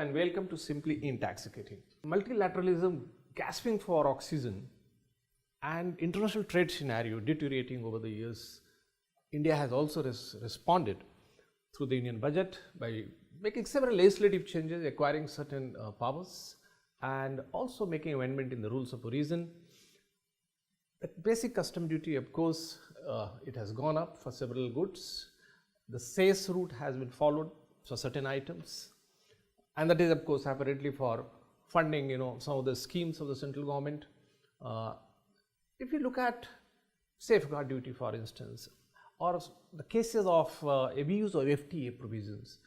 and welcome to Simply Intoxicating. Multilateralism gasping for oxygen and international trade scenario deteriorating over the years, India has also responded through the Indian budget by making several legislative changes, acquiring certain powers, and also making amendment in the rules of origin. The basic custom duty, of course, it has gone up for several goods. The cess route has been followed for certain items, and that is, of course, apparently for funding, some of the schemes of the central government. If you look at safeguard duty, for instance, or the cases of abuse of FTA provisions,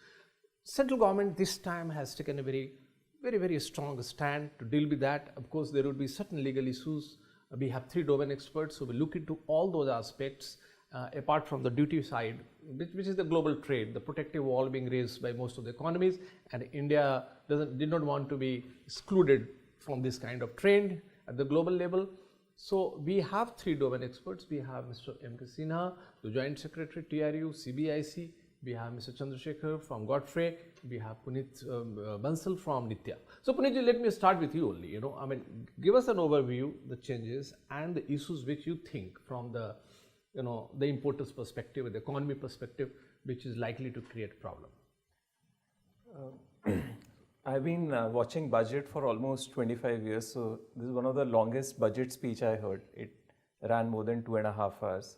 central government this time has taken a very strong stand to deal with that. Of course, there would be certain legal issues. We have 3 domain experts who will look into all those aspects apart from the duty side, which is the global trade, the protective wall being raised by most of the economies, and India did not want to be excluded from this kind of trend at the global level. So we have 3 domain experts. We have Mr. M.K. Sinha, the Joint Secretary, TRU, CBIC. We have Mr. Chandrasekhar from Godfrey. We have Puneet Bansal from NITYA. So Puneet, let me start with you only. Give us an overview, the changes and the issues which you think from the, the importers' perspective, the economy perspective, which is likely to create problem. I've been watching budget for almost 25 years, so this is one of the longest budget speech I heard. It ran more than 2.5 hours.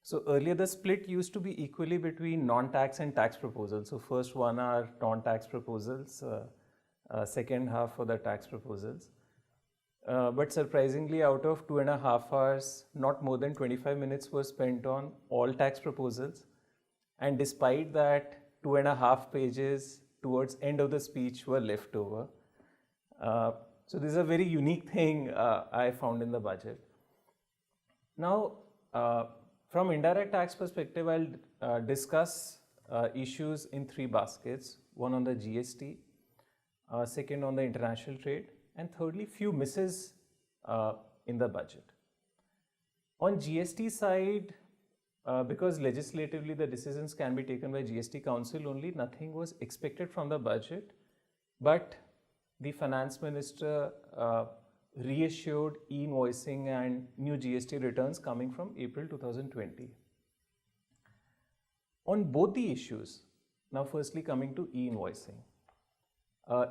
So earlier the split used to be equally between non-tax and tax proposals. So first 1 hour non-tax proposals, second half for the tax proposals. But surprisingly, out of 2.5 hours, not more than 25 minutes were spent on all tax proposals. And despite that, 2.5 pages towards end of the speech were left over. So this is a very unique thing I found in the budget. Now, from indirect tax perspective, I'll discuss issues in 3 baskets. One on the GST, second on the international trade, and thirdly, few misses in the budget. On GST side, because legislatively the decisions can be taken by GST Council only, nothing was expected from the budget, but the Finance Minister reassured e-invoicing and new GST returns coming from April 2020. On both the issues, now firstly coming to e-invoicing,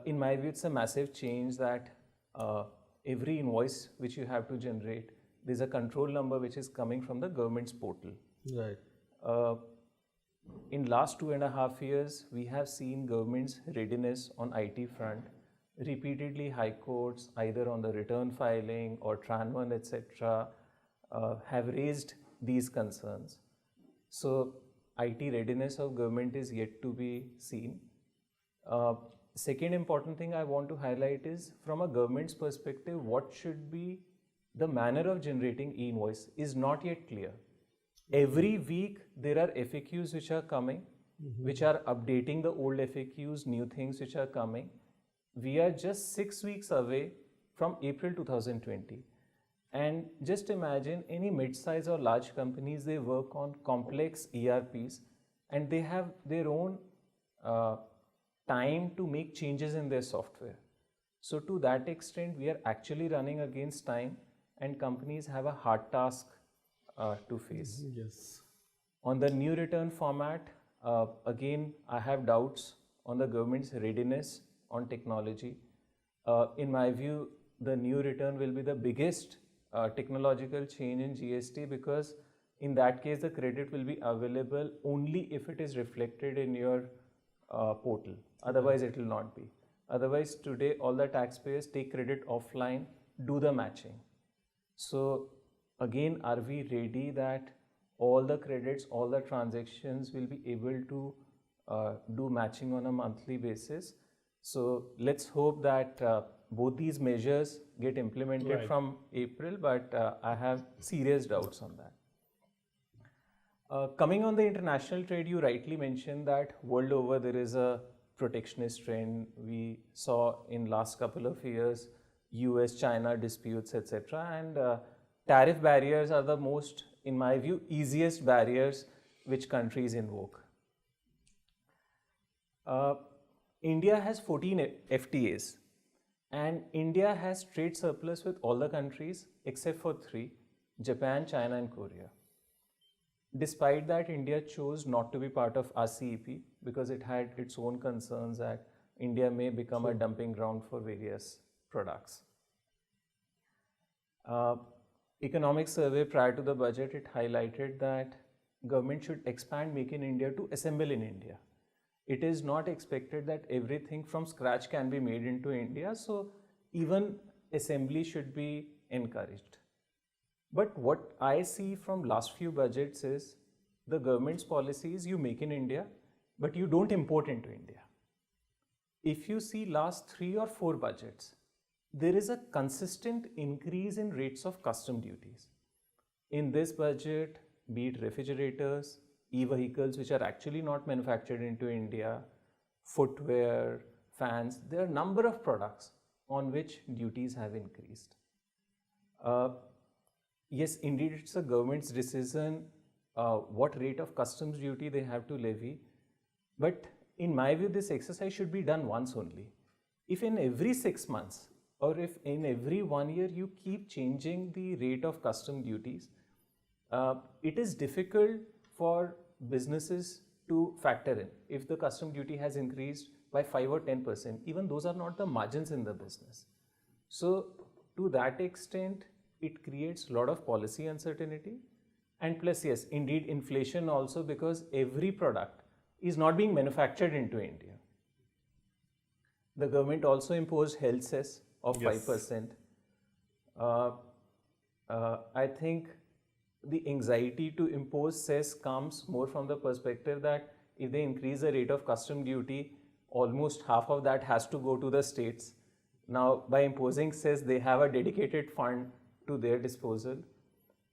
in my view it's a massive change that every invoice which you have to generate, there's a control number which is coming from the government's portal. Right. In last 2.5 years, we have seen government's readiness on IT front. Repeatedly, high courts, either on the return filing or Tran 1, etc., have raised these concerns. So, IT readiness of government is yet to be seen. Second important thing I want to highlight is, from a government's perspective, what should be the manner of generating e-invoice is not yet clear. Every week, there are FAQs which are coming, which are updating the old FAQs, new things which are coming. We are just 6 weeks away from April 2020. And just imagine any mid-size or large companies, they work on complex ERPs and they have their own time to make changes in their software. So to that extent, we are actually running against time and companies have a hard task to face. Yes. On the new return format, again, I have doubts on the government's readiness on technology. In my view, the new return will be the biggest technological change in GST, because in that case the credit will be available only if it is reflected in your portal. Otherwise it will not be. Otherwise today all the taxpayers take credit offline, do the matching. So again, are we ready that all the credits, all the transactions will be able to do matching on a monthly basis? So let's hope that both these measures get implemented from April, but I have serious doubts on that. Coming on the international trade, you rightly mentioned that world over there is a protectionist trend. We saw in last couple of years US-China disputes, etc. And tariff barriers are the most, in my view, easiest barriers which countries invoke. India has 14 FTAs, and India has trade surplus with all the countries except for three: Japan, China, and Korea. Despite that, India chose not to be part of RCEP because it had its own concerns that India may become a dumping ground for various products. Economic survey prior to the budget, it highlighted that government should expand Make in India to assemble in India. It is not expected that everything from scratch can be made into India, so even assembly should be encouraged. But what I see from last few budgets is the government's policy is you make in India, but you don't import into India. If you see last 3 or 4 budgets, there is a consistent increase in rates of custom duties. In this budget, be it refrigerators, e-vehicles which are actually not manufactured into India, footwear, fans, there are a number of products on which duties have increased. Yes, indeed, it's a government's decision what rate of customs duty they have to levy. But in my view, this exercise should be done once only. If in every 6 months or if in every 1 year you keep changing the rate of custom duties, it is difficult for businesses to factor in. If the custom duty has increased by 5 or 10%, even those are not the margins in the business. So to that extent, it creates a lot of policy uncertainty. And plus, yes, indeed, inflation also, because every product is not being manufactured into India. The government also imposed health cess of 5%. I think the anxiety to impose cess comes more from the perspective that if they increase the rate of custom duty, almost half of that has to go to the states. Now, by imposing cess, they have a dedicated fund to their disposal.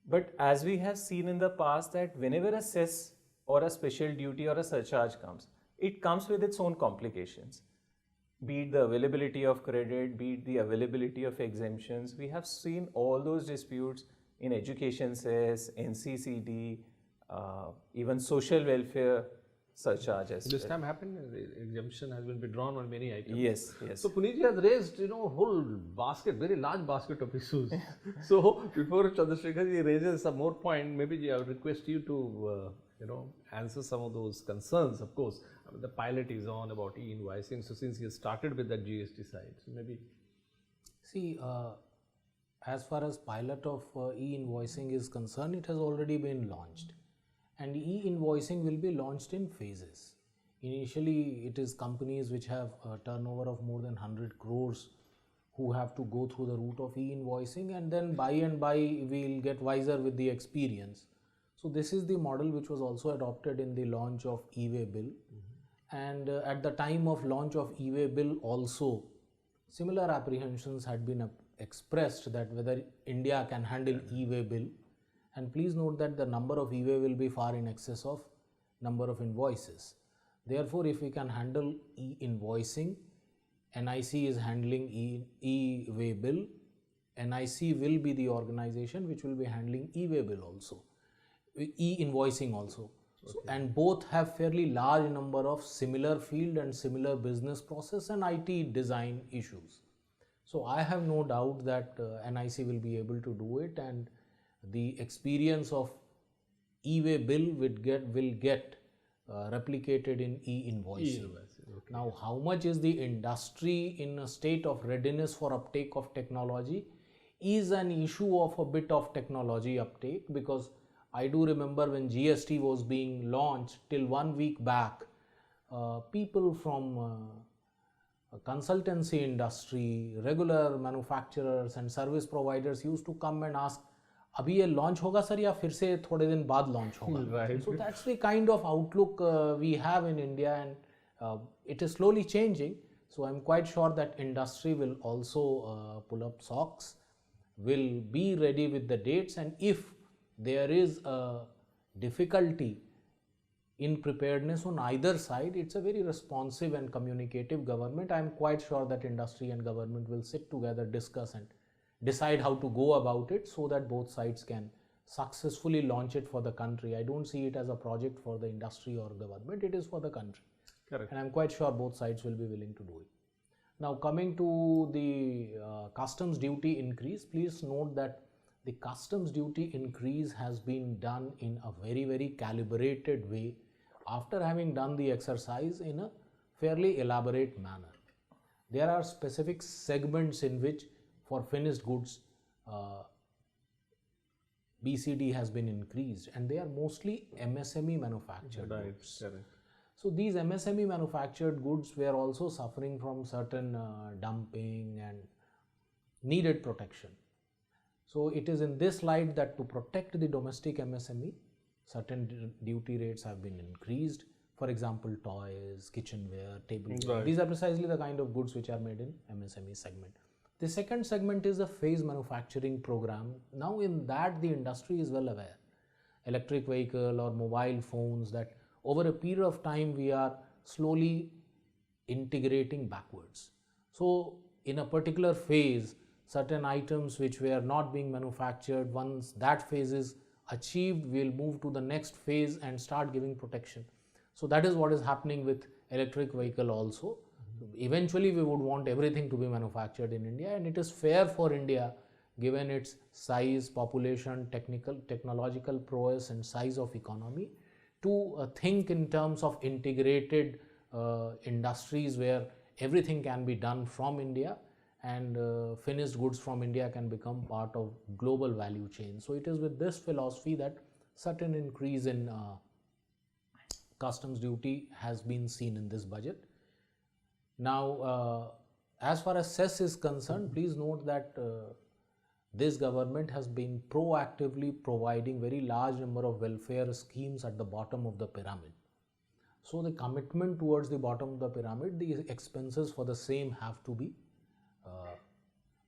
But as we have seen in the past, that whenever a cess or a special duty or a surcharge comes, it comes with its own complications. Be it the availability of credit, be it the availability of exemptions. We have seen all those disputes in education cess, NCCD, even social welfare surcharges. This time happened, exemption has been withdrawn on many items. Yes, yes. So Puneet ji has raised, whole basket, very large basket of issues. So before Chandrasekhar ji raises some more point, maybe I would request you to, answer some of those concerns. Of course, the pilot is on about e-invoicing. So since you started with that GST side, so maybe. See, as far as pilot of e-invoicing is concerned, it has already been launched. And e-invoicing will be launched in phases. Initially, it is companies which have a turnover of more than 100 crores who have to go through the route of e-invoicing, and then by and by we'll get wiser with the experience. So this is the model which was also adopted in the launch of e-way bill. And at the time of launch of e-way bill also, similar apprehensions had been expressed that whether India can handle e-way bill. And please note that the number of e-way will be far in excess of number of invoices. Therefore, if we can handle e-invoicing, NIC is handling e-way bill, NIC will be the organization which will be handling e-way bill also, e-invoicing also. Okay. So, and both have fairly large number of similar field and similar business process and IT design issues. So I have no doubt that NIC will be able to do it, and the experience of e-way bill will get replicated in e-invoicing. Okay. Now, how much is the industry in a state of readiness for uptake of technology is an issue of a bit of technology uptake, because I do remember when GST was being launched till 1 week back, people from consultancy industry, regular manufacturers and service providers used to come and ask, अभी ये launch होगा sir या फिर से थोड़े दिन बाद launch होगा? Right. So that's the kind of outlook we have in India, and it is slowly changing. So I'm quite sure that industry will also pull up socks, will be ready with the dates, and if there is a difficulty in preparedness on either side, it's a very responsive and communicative government. I'm quite sure that industry and government will sit together, discuss and decide how to go about it so that both sides can successfully launch it for the country. I don't see it as a project for the industry or government, it is for the country. Correct. And I'm quite sure both sides will be willing to do it. Now, coming to the customs duty increase, please note that the customs duty increase has been done in a very, very calibrated way after having done the exercise in a fairly elaborate manner. There are specific segments in which for finished goods BCD has been increased, and they are mostly MSME manufactured goods. Correct. So these MSME manufactured goods were also suffering from certain dumping and needed protection. So it is in this light that to protect the domestic MSME, certain duty rates have been increased. For example, toys, kitchenware, tableware. Right. These are precisely the kind of goods which are made in MSME segment. The second segment is the phase manufacturing program. Now in that the industry is well aware. Electric vehicle or mobile phones, that over a period of time we are slowly integrating backwards. So in a particular phase, certain items which were not being manufactured, once that phase is achieved, we'll move to the next phase and start giving protection. So that is what is happening with electric vehicle also. Eventually we would want everything to be manufactured in India, and it is fair for India, given its size, population, technological prowess and size of economy, to think in terms of integrated industries where everything can be done from India, and finished goods from India can become part of global value chain. So it is with this philosophy that certain increase in customs duty has been seen in this budget. Now, as far as cess is concerned, please note that this government has been proactively providing very large number of welfare schemes at the bottom of the pyramid. So the commitment towards the bottom of the pyramid, the expenses for the same have to be,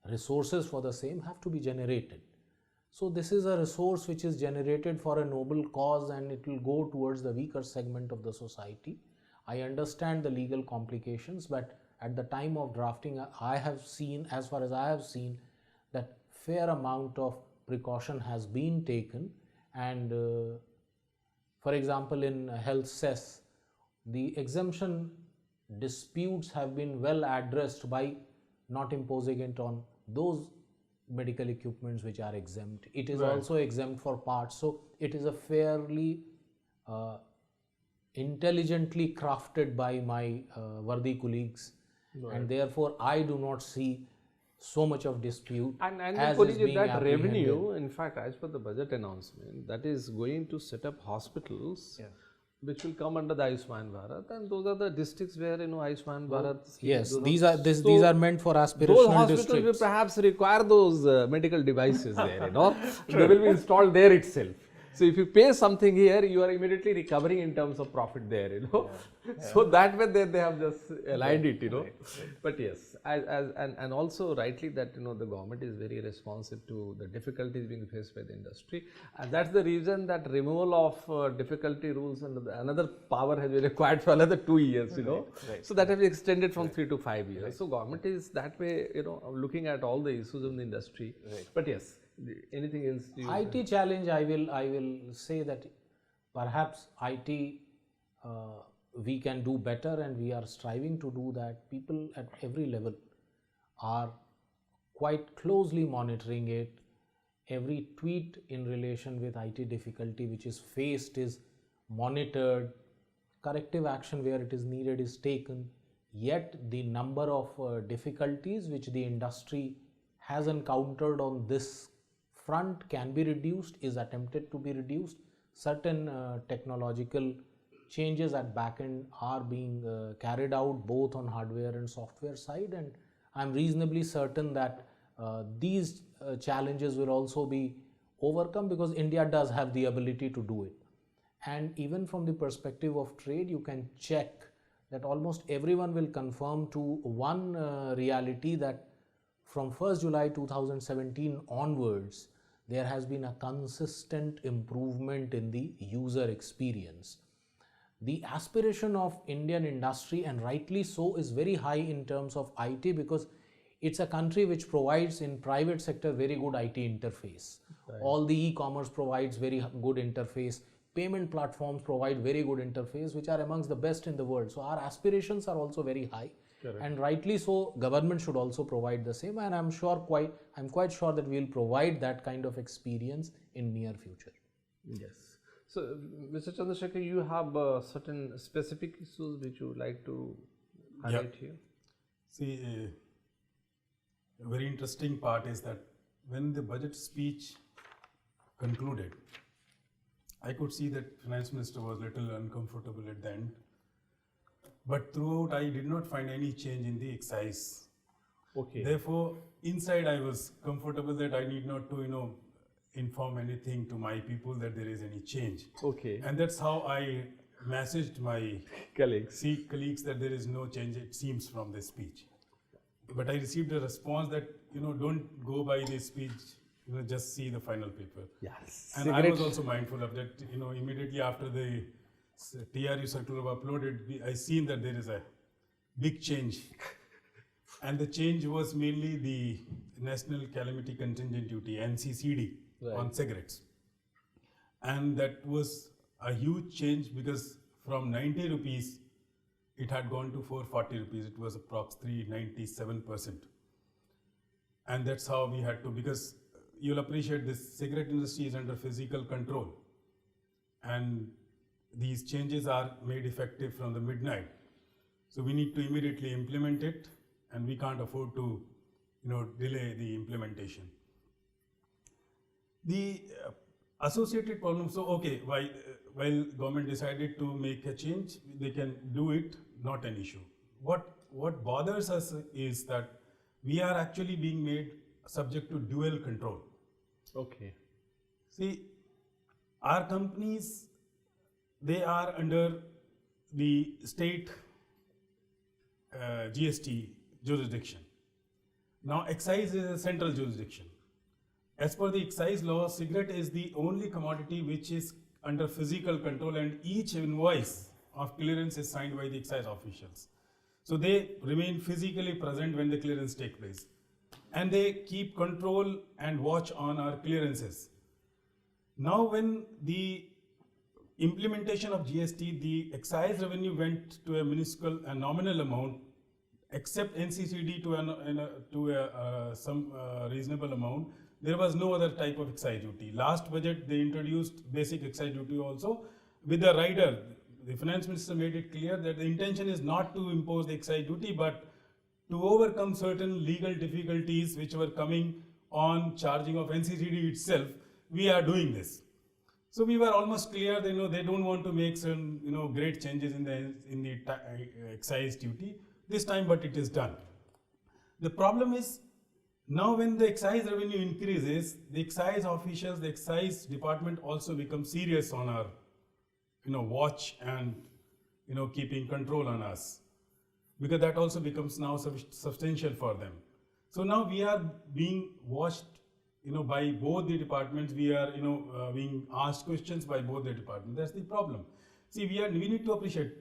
resources for the same have to be generated. So this is a resource which is generated for a noble cause, and it will go towards the weaker segment of the society. I understand the legal complications, but at the time of drafting, I have seen, as far as I have seen, that fair amount of precaution has been taken. And for example, in health cess, the exemption disputes have been well addressed by not imposing it on those medical equipments which are exempt. It is also exempt for parts. So it is a fairly intelligently crafted by my worthy colleagues, and therefore I do not see so much of dispute. And as then is being that apprehended. revenue, in fact, as per the budget announcement, that is going to set up hospitals which will come under the Ayushman Bharat, and those are the districts where Ayushman Bharat. Yes, those these are meant for aspirational those hospitals districts. will perhaps require those medical devices there. They will be installed there itself. So if you pay something here, you are immediately recovering in terms of profit there. So that way they have just aligned it. But yes, and also rightly that the government is very responsive to the difficulties being faced by the industry, and that's the reason that removal of difficulty rules and another power has been required for another 2 years. So that has been extended from 3 to 5 years. So government is that way looking at all the issues in the industry. But yes, anything else? IT challenge, I will say that perhaps IT we can do better, and we are striving to do that. People at every level are quite closely monitoring it. Every tweet in relation with IT difficulty which is faced is monitored. Corrective action where it is needed is taken. Yet the number of difficulties which the industry has encountered on this front can be reduced, is attempted to be reduced. Certain technological changes at backend are being carried out both on hardware and software side, and I'm reasonably certain that these challenges will also be overcome, because India does have the ability to do it. And even from the perspective of trade, you can check that almost everyone will confirm to one reality, that from 1st July 2017 onwards, there has been a consistent improvement in the user experience. The aspiration of Indian industry, and rightly so, is very high in terms of IT, because it's a country which provides in private sector very good IT interface. All the e-commerce provides very good interface. payment platforms provide very good interface, which are amongst the best in the world. So our aspirations are also very high. Correct. And rightly so, government should also provide the same, and I'm quite sure that we'll provide that kind of experience in near future. Yes. So, Mr. Chandrasekhar, you have certain specific issues which you would like to highlight here? See, a very interesting part is that when the budget speech concluded, I could see that Finance Minister was a little uncomfortable at the end. But throughout, I did not find any change in the excise. Okay. Therefore, inside I was comfortable that I need not to, inform anything to my people that there is any change. Okay. And that's how I messaged my colleagues that there is no change, it seems, from the speech. But I received a response that, don't go by the speech, just see the final paper. Yes. And I was also mindful of that, immediately after the TRU circular was uploaded, I seen that there is a big change. And the change was mainly the National Calamity Contingent Duty, NCCD, on cigarettes. And that was a huge change because from 90 rupees, it had gone to 440 rupees. It was approx 397%. And that's how we had to, because you'll appreciate this cigarette industry is under physical control. And these changes are made effective from the midnight. So we need to immediately implement it, and we can't afford to, delay the implementation. The associated problem, so okay, while government decided to make a change, they can do it, not an issue. What bothers us is that we are actually being made subject to dual control. Okay. See, our companies, they are under the state GST jurisdiction. Now, excise is a central jurisdiction. As per the excise law, cigarette is the only commodity which is under physical control, and each invoice of clearance is signed by the excise officials. So they remain physically present when the clearance takes place. And they keep control and watch on our clearances. Now, when the implementation of GST, the excise revenue went to a minuscule and nominal amount, except NCCD to some reasonable amount. There was no other type of excise duty. Last budget, they introduced basic excise duty also with the rider. The finance minister made it clear that the intention is not to impose the excise duty, but to overcome certain legal difficulties which were coming on charging of NCCD itself. We are doing this. So we were almost clear that they don't want to make some great changes in the excise duty this time, but it is done. The problem is, now when the excise revenue increases, the excise officials, the excise department also become serious on our watch and keeping control on us, because that also becomes now substantial for them. So now we are being watched by both the departments. We are being asked questions by both the departments. That's the problem. See, we need to appreciate,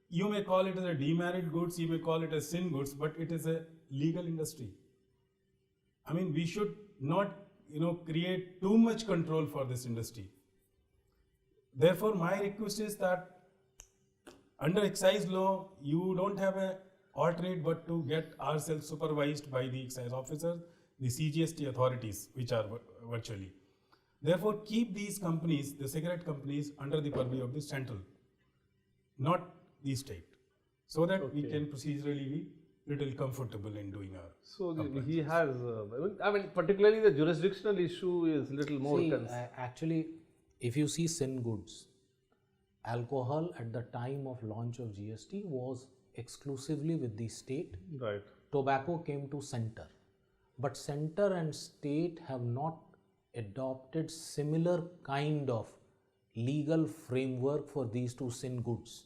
you may call it as a demerit goods, you may call it as sin goods, but it is a legal industry. I mean, we should not create too much control for this industry. Therefore, my request is that under excise law, you don't have a alternate but to get ourselves supervised by the excise officers, the CGST authorities, which are virtually. Therefore, keep these companies, the cigarette companies, under the purview of the central, not the state, so that we can procedurally be little comfortable in doing our. So he has, particularly the jurisdictional issue is little more. Actually, if you see sin goods, alcohol at the time of launch of GST was exclusively with the state. Right. Tobacco came to center, but center and state have not adopted similar kind of legal framework for these two sin goods.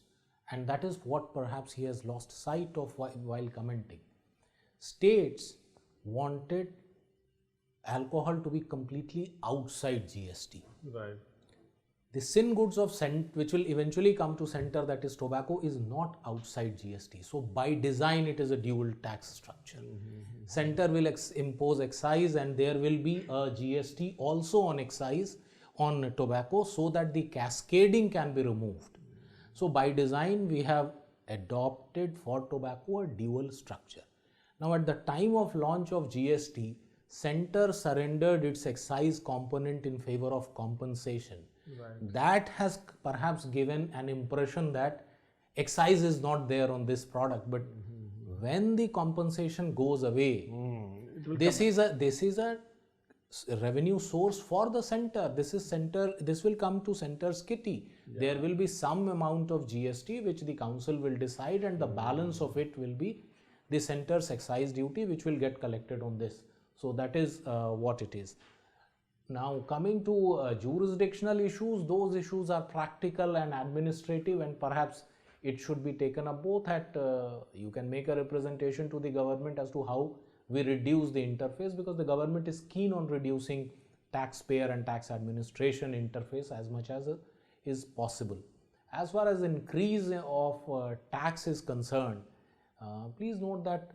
And that is what perhaps he has lost sight of while commenting. States wanted alcohol to be completely outside GST. Right. The sin goods of which will eventually come to center, that is tobacco, is not outside GST. So by design, it is a dual tax structure. Center will impose excise, and there will be a GST also on excise, on tobacco so that the cascading can be removed. So by design, we have adopted for tobacco a dual structure. Now at the time of launch of GST, center surrendered its excise component in favor of compensation. That has perhaps given an impression that excise is not there on this product, but when the compensation goes away, this is a revenue source for the center. This will come to center's kitty. There will be some amount of GST which the council will decide, and the balance of it will be the center's excise duty, which will get collected on this. So that is what it is. Now coming to jurisdictional issues, those issues are practical and administrative, and perhaps it should be taken up both at, you can make a representation to the government as to how we reduce the interface, because the government is keen on reducing taxpayer and tax administration interface as much as is possible. As far as increase of tax is concerned, please note that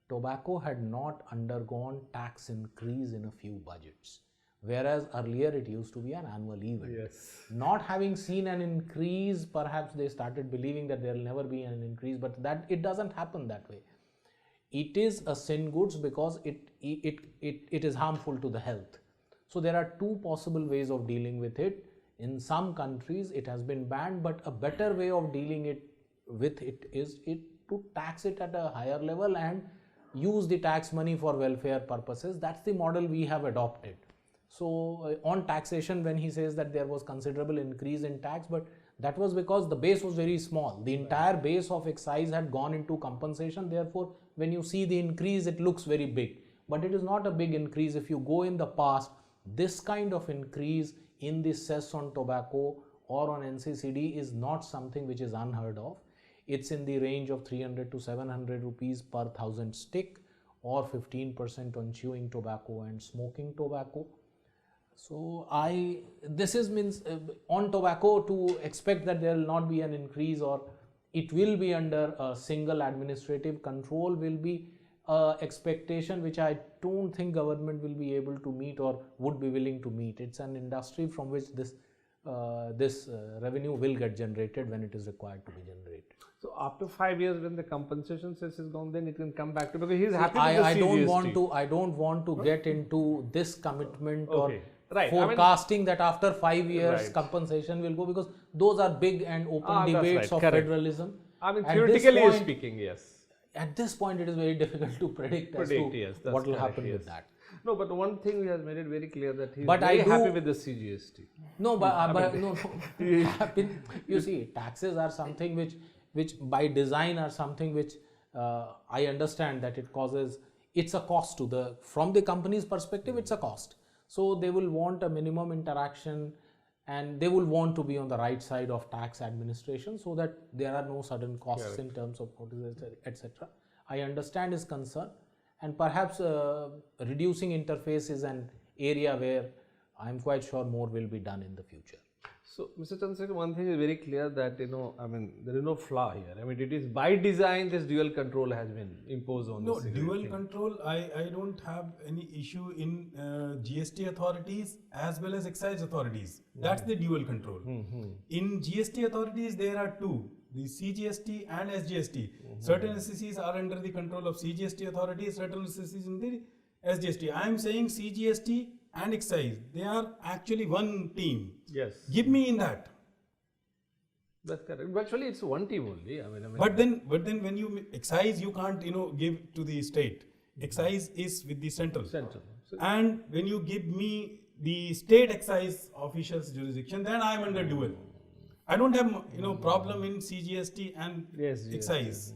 tobacco had not undergone tax increase in a few budgets, whereas earlier it used to be an annual event. Not having seen an increase, perhaps they started believing that there will never be an increase, but that it doesn't happen that way. It is a sin goods because it is harmful to the health. So there are two possible ways of dealing with it. In some countries it has been banned, but a better way of dealing with it is to tax it at a higher level and use the tax money for welfare purposes. That's the model we have adopted. So on taxation, when he says that there was considerable increase in tax, but that was because the base was very small. The entire base of excise had gone into compensation. Therefore, when you see the increase, it looks very big. But it is not a big increase. If you go in the past, this kind of increase in the cess on tobacco or on NCCD is not something which is unheard of. It's in the range of 300 to 700 rupees per 1000 stick, or 15% on chewing tobacco and smoking tobacco. So this is means on tobacco, to expect that there will not be an increase or it will be under a single administrative control will be expectation which I don't think government will be able to meet or would be willing to meet. It's an industry from which this revenue will get generated when it is required to be generated. So after 5 years, when the compensation cess is gone, then it can come back to, because he is happy with the I CGST. don't want to get into this commitment or Right. forecasting that after 5 years compensation will go, because those are big and open debates of federalism. I mean, theoretically speaking, yes. At this point, it is very difficult to predict as to what will happen with that. No, but one thing he has made it very clear that he is very happy with the CGST. No, but no. You see, taxes are something which by design are something which I understand that it causes, it's a cost to from the company's perspective, it's a cost. So they will want a minimum interaction and they will want to be on the right side of tax administration so that there are no sudden costs in terms of notices, etc. I understand his concern, and perhaps reducing interface is an area where I am quite sure more will be done in the future. So, Mr. Chandrasekhar, one thing is very clear that, there is no flaw here. I mean, it is by design this dual control has been imposed on No, dual control, I don't have any issue in GST authorities as well as excise authorities. That's the dual control. In GST authorities, there are two, the CGST and SGST. Certain SCCs are under the control of CGST authorities, certain SCCs in the SGST. I am saying CGST and excise, they are actually one team. Yes. Give me in that. That's correct. But actually, it's one team only. But then when you excise, you can't give to the state. Excise is with the central. So, and when you give me the state excise officials jurisdiction, then I am under dual. I don't have problem in CGST and excise.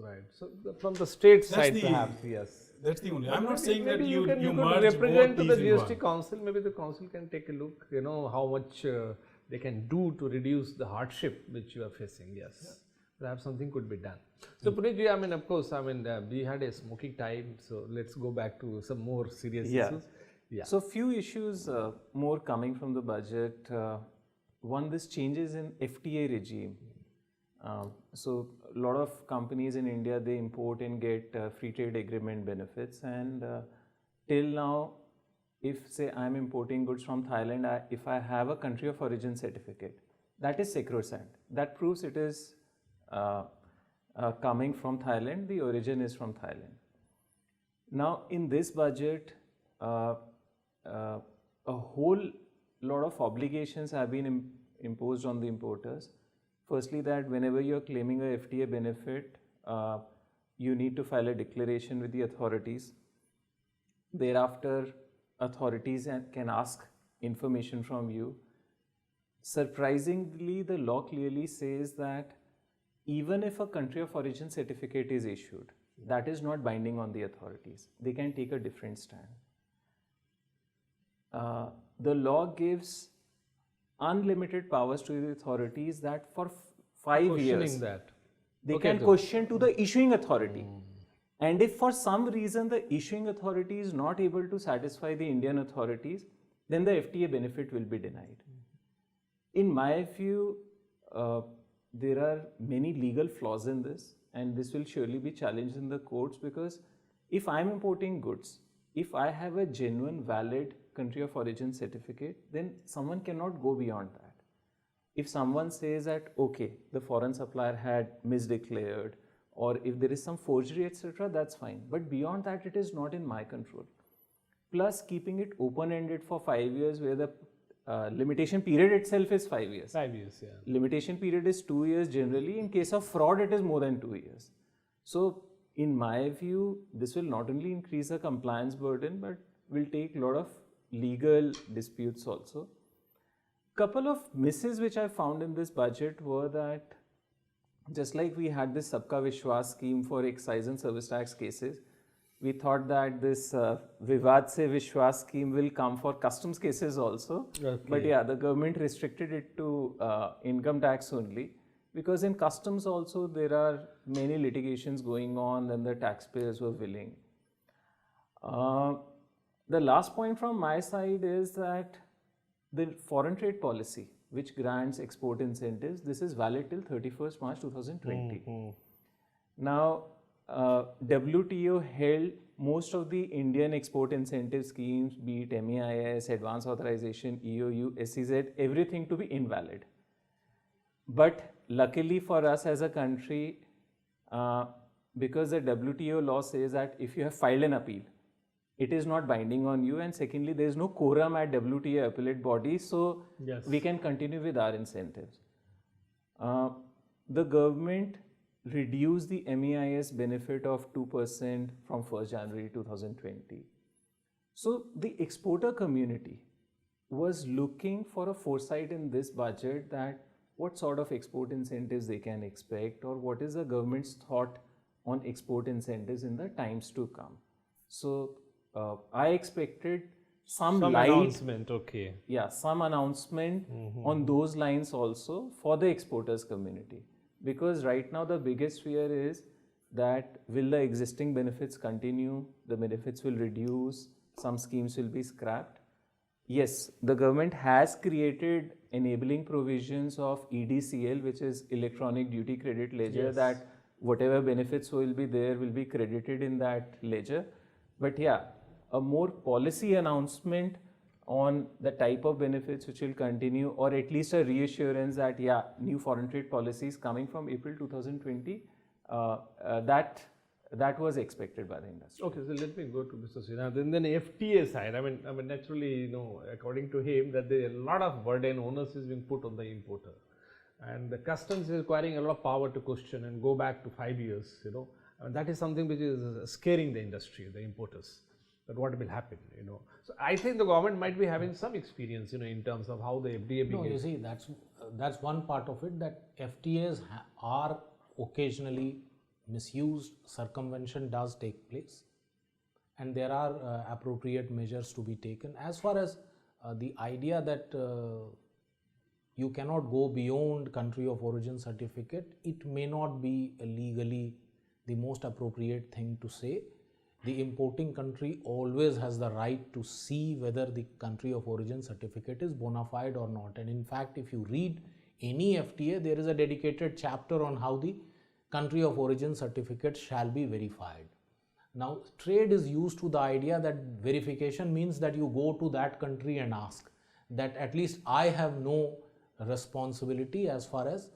Right. So from the state side, perhaps yes. That's the only. I'm not saying that you merge represent to the GST council. Maybe the council can take a look. How much they can do to reduce the hardship which you are facing. Yes, perhaps something could be done. So Puneetji, of course, we had a smoking time. So let's go back to some more serious issues. Yeah. So few issues more coming from the budget. One, this changes in FTA regime. So a lot of companies in India, they import and get free trade agreement benefits, and till now if say I'm importing goods from Thailand, if I have a country of origin certificate, that is sacrosanct. That proves it is coming from Thailand, the origin is from Thailand. Now, in this budget, a whole lot of obligations have been imposed on the importers. Firstly, that whenever you're claiming a FTA benefit, you need to file a declaration with the authorities. Thereafter, authorities can ask information from you. Surprisingly, the law clearly says that even if a country of origin certificate is issued, that is not binding on the authorities. They can take a different stand. The law gives unlimited powers to the authorities that for 5 years they can question to the issuing authority. And if for some reason the issuing authority is not able to satisfy the Indian authorities, then the FTA benefit will be denied. In my view, there are many legal flaws in this, and this will surely be challenged in the courts, because if I'm importing goods, if I have a genuine valid country of origin certificate, then someone cannot go beyond that. If someone says that, okay, the foreign supplier had misdeclared, or if there is some forgery, etc., that's fine. But beyond that, it is not in my control. Plus, keeping it open-ended for 5 years, where the limitation period itself is 5 years. 5 years, yeah. Limitation period is 2 years generally. In case of fraud, it is more than 2 years. So, in my view, this will not only increase the compliance burden, but will take a lot of legal disputes also. Couple of misses which I found in this budget were that, just like we had this Sabka Vishwas scheme for excise and service tax cases, we thought that this Vivad Se Vishwas scheme will come for customs cases also. Okay. But yeah, the government restricted it to income tax only, because in customs also there are many litigations going on and the taxpayers were willing. The last point from my side is that the foreign trade policy, which grants export incentives, this is valid till 31st March 2020. Now, WTO held most of the Indian export incentive schemes, be it MEIS, Advance Authorization, EOU, SEZ, everything to be invalid. But luckily for us as a country, because the WTO law says that if you have filed an appeal, it is not binding on you, and secondly, there is no quorum at WTO appellate body, so yes, we can continue with our incentives. The government reduced the MEIS benefit of 2% from 1st January 2020. So the exporter community was looking for a foresight in this budget that what sort of export incentives they can expect, or what is the government's thought on export incentives in the times to come. So I expected some light announcement, okay. Yeah, some announcement on those lines also for the exporters community. Because right now the biggest fear is that will the existing benefits continue, the benefits will reduce, some schemes will be scrapped. Yes, the government has created enabling provisions of EDCL, which is Electronic Duty Credit Ledger, yes, that whatever benefits will be there will be credited in that ledger. But yeah, a more policy announcement on the type of benefits which will continue, or at least a reassurance that yeah, new foreign trade policies coming from April 2020, that was expected by the industry. Okay, so let me go to Mr. Srinath. Then FTA side, I mean, naturally, according to him, that there are a lot of burden, onus is being put on the importer, and the customs is requiring a lot of power to question and go back to 5 years. And that is something which is scaring the industry, the importers. But what will happen, So I think the government might be having some experience, in terms of how the FTA behaves. No, you see, that's one part of it, that FTAs are occasionally misused, circumvention does take place, and there are appropriate measures to be taken. As far as the idea that you cannot go beyond country of origin certificate, it may not be legally the most appropriate thing to say. The importing country always has the right to see whether the country of origin certificate is bona fide or not. And in fact, if you read any FTA, there is a dedicated chapter on how the country of origin certificate shall be verified. Now, trade is used to the idea that verification means that you go to that country and ask that at least I have no responsibility as far as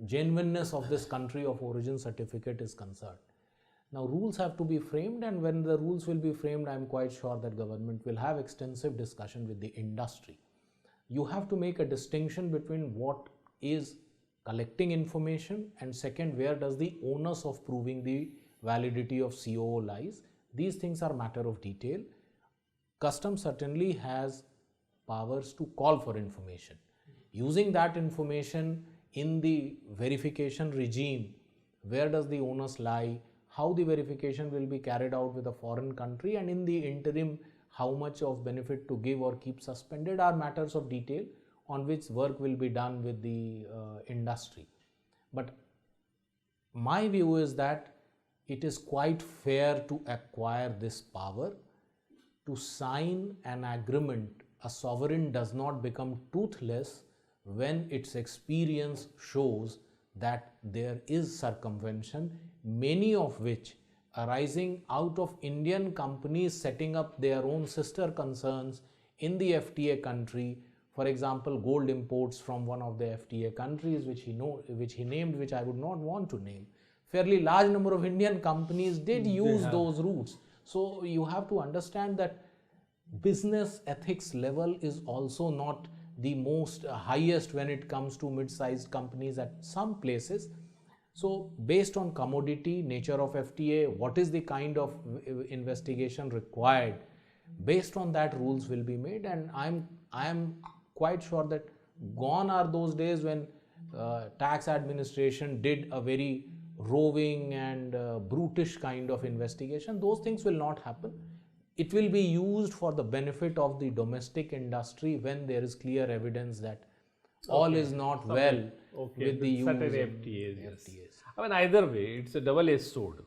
genuineness of this country of origin certificate is concerned. Now, rules have to be framed, and when the rules will be framed, I am quite sure that government will have extensive discussion with the industry. You have to make a distinction between what is collecting information and second, where does the onus of proving the validity of COO lies. These things are matter of detail. Customs certainly has powers to call for information. Using that information in the verification regime, where does the onus lie, how the verification will be carried out with a foreign country, and in the interim, how much of benefit to give or keep suspended are matters of detail on which work will be done with the industry. But my view is that it is quite fair to acquire this power. To sign an agreement, a sovereign does not become toothless when its experience shows that there is circumvention, many of which arising out of Indian companies setting up their own sister concerns in the FTA country. For example, gold imports from one of the FTA countries, which he named, which I would not want to name. Fairly large number of Indian companies did use those routes. So you have to understand that business ethics level is also not the most highest when it comes to mid-sized companies at some places. So based on commodity, nature of FTA, what is the kind of investigation required, based on that rules will be made, and I am quite sure that gone are those days when tax administration did a very roving and brutish kind of investigation. Those things will not happen. It will be used for the benefit of the domestic industry when there is clear evidence that all is not well with the use of FTAs. I mean, either way, it's a double-edged sword.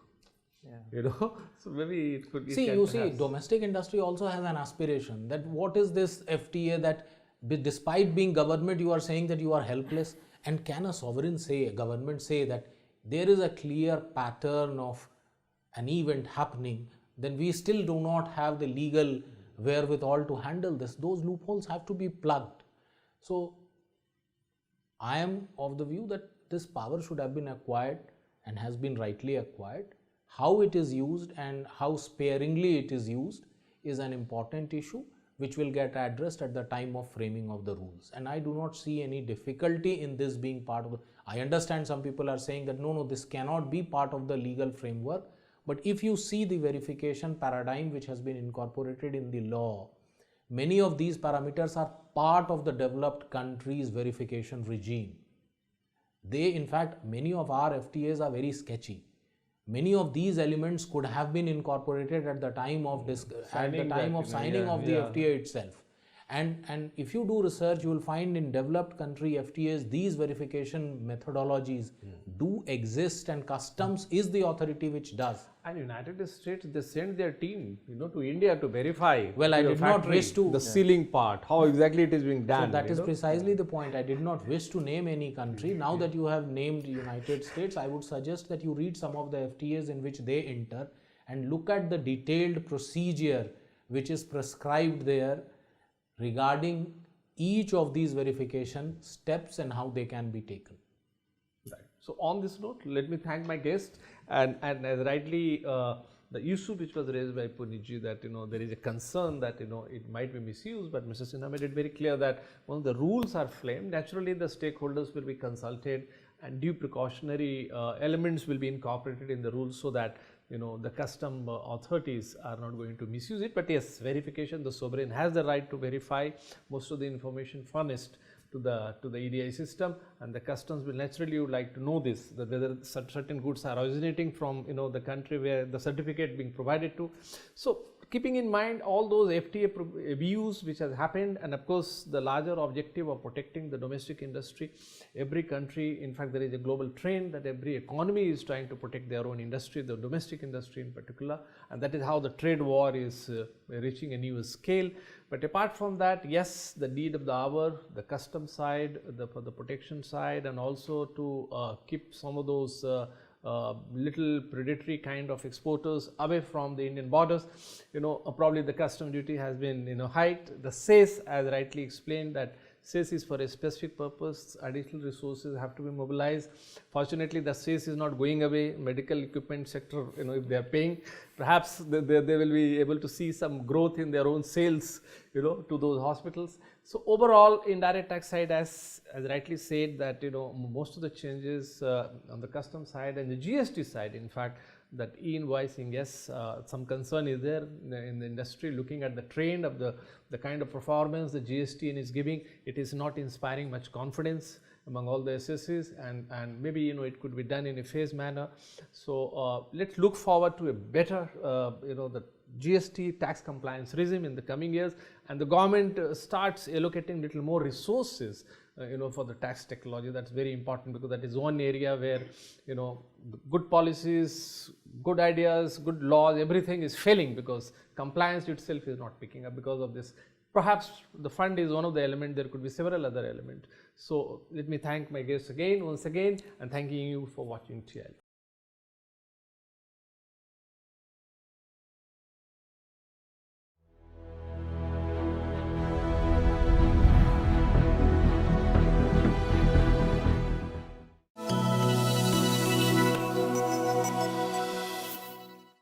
So maybe it could be. See, domestic industry also has an aspiration that what is this FTA that despite being government, you are saying that you are helpless, and can a sovereign say, a government say that there is a clear pattern of an event happening, then we still do not have the legal wherewithal to handle this. Those loopholes have to be plugged. So I am of the view that this power should have been acquired and has been rightly acquired. How it is used and how sparingly it is used is an important issue which will get addressed at the time of framing of the rules. And I do not see any difficulty in this being part of. I understand some people are saying that no, this cannot be part of the legal framework. But if you see the verification paradigm which has been incorporated in the law, many of these parameters are part of the developed country's verification regime. In fact, many of our FTAs are very sketchy. Many of these elements could have been incorporated at the time of signing of the FTA itself. And if you do research, you will find in developed country FTAs, these verification methodologies do exist, and customs is the authority which does. And United States, they send their team, to India to verify. Well, I did not wish to. The sealing part, how exactly it is being done. So that is precisely the point. I did not wish to name any country. Now that you have named United States, I would suggest that you read some of the FTAs in which they enter and look at the detailed procedure which is prescribed there regarding each of these verification steps and how they can be taken. Right. So on this note, let me thank my guest, and as rightly the issue which was raised by Punitji, that there is a concern that it might be misused, but Mr. Sinha made it very clear that once the rules are framed, naturally the stakeholders will be consulted and due precautionary elements will be incorporated in the rules so that the custom authorities are not going to misuse it. But yes, verification, the sovereign has the right to verify most of the information furnished to the EDI system, and the customs will naturally would like to know this, that whether certain goods are originating from the country where the certificate being provided to. So keeping in mind all those FTA abuse which has happened, and of course the larger objective of protecting the domestic industry, every country, in fact there is a global trend that every economy is trying to protect their own industry, the domestic industry in particular, and that is how the trade war is reaching a new scale. But apart from that, yes, the need of the hour, the custom side, for the protection side, and also to keep some of those little predatory kind of exporters away from the Indian borders. Probably the custom duty has been hiked. The cess, as rightly explained, that cess is for a specific purpose. Additional resources have to be mobilized. Fortunately, the cess is not going away. Medical equipment sector, if they are paying, perhaps they will be able to see some growth in their own sales, to those hospitals. So overall, indirect tax side, as rightly said, that most of the changes on the custom side and the GST side, in fact, that e-invoicing, yes, some concern is there in the industry. Looking at the trend of the kind of performance the GST is giving, it is not inspiring much confidence among all the SSCs, and maybe it could be done in a phased manner. So let's look forward to a better the GST tax compliance regime in the coming years, and the government starts allocating little more resources for the tax technology. That's very important, because that is one area where good policies, good ideas, good laws, everything is failing because compliance itself is not picking up because of this. Perhaps the fund is one of the elements. There could be several other elements. So let me thank my guests once again, and thanking you for watching NITYA.